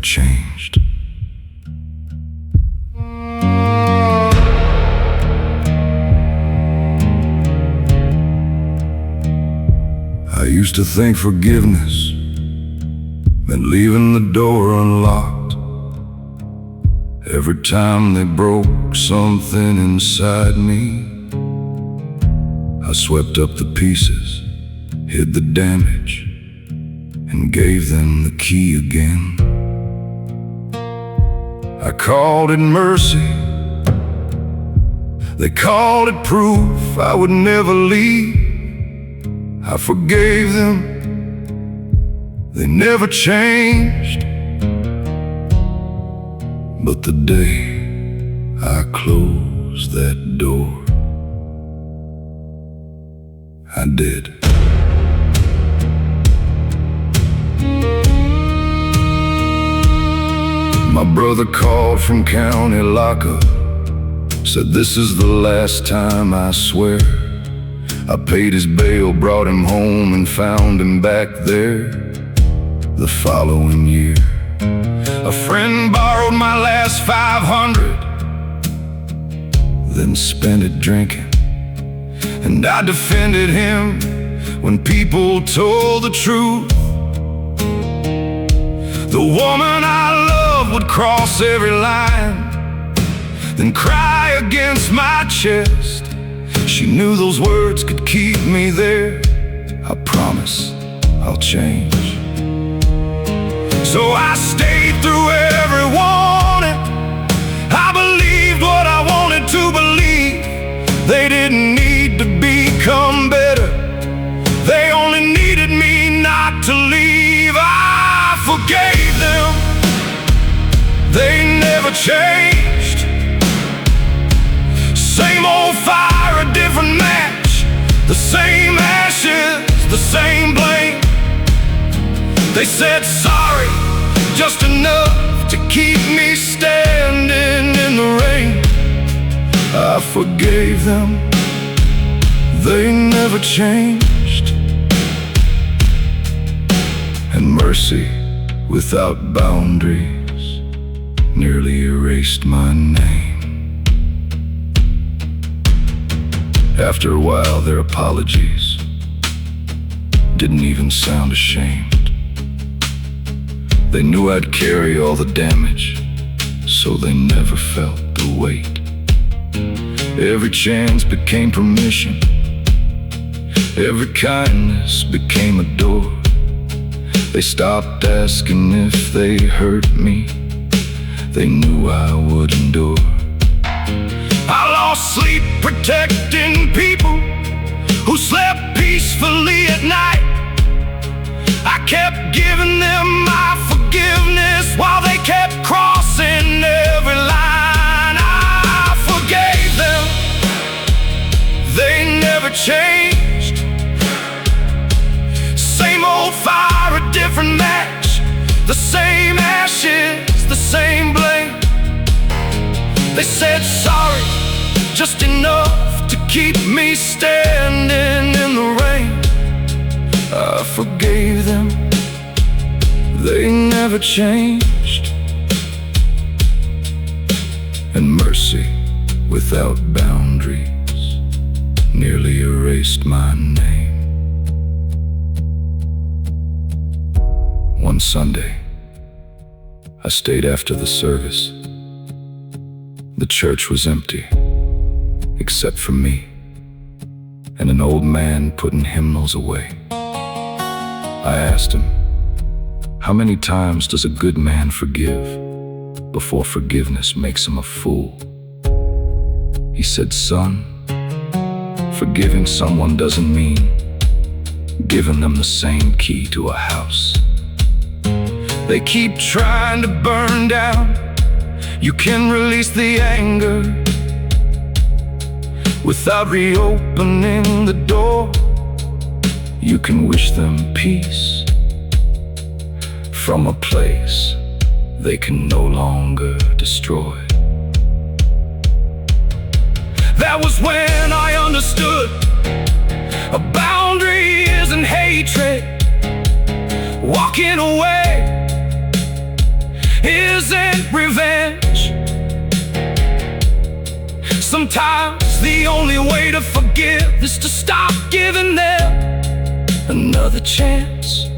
changed. I used to think forgiveness meant leaving the door unlocked. Every time they broke something inside me, I swept up the pieces, hid the damage, and gave them the key again. I called it mercy, they called it proof I would never leave. I forgave them, they never changed. But the day I closed that door, I did. My brother called from county lockup, said this is the last time, I swear. I paid his bail, brought him home, and found him back there the following year. A friend borrowed my last 500, then spent it drinking, and I defended him when people told the truth. The woman I loved would cross every line, then cry against my chest. She knew those words could keep me there. I promise I'll change. So I stayed through every warning. I believed what I wanted to believe. They didn't need to become better, they only needed me not to leave. I forgave them, they never changed. Same old fire, a different match, the same ashes, the same blame. They said sorry, just enough to keep me standing in the rain. I forgave them, they never changed. And mercy without boundaries nearly erased my name. After a while, their apologies didn't even sound ashamed. They knew I'd carry all the damage, so they never felt the weight. Every chance became permission, every kindness became a door. They stopped asking if they hurt me, they knew I would endure. I lost sleep protecting people who slept peacefully at night. I kept giving them my forgiveness while they kept crossing every line. I forgave them, they never changed. Same old fire, a different match, the same ashes, the same blame. They said sorry, just enough to keep me standing in the rain. I forgave them, they never changed. And mercy without boundaries nearly erased my name. One Sunday, I stayed after the service. The church was empty, except for me and an old man putting hymnals away. I asked him, how many times does a good man forgive before forgiveness makes him a fool? He said, son, forgiving someone doesn't mean giving them the same key to a house. They keep trying to burn down, you can release the anger without reopening the door. You can wish them peace from a place they can no longer destroy. That was when I understood a boundary isn't hatred. Walking away isn't revenge. Sometimes the only way to forgive is to stop giving them another chance.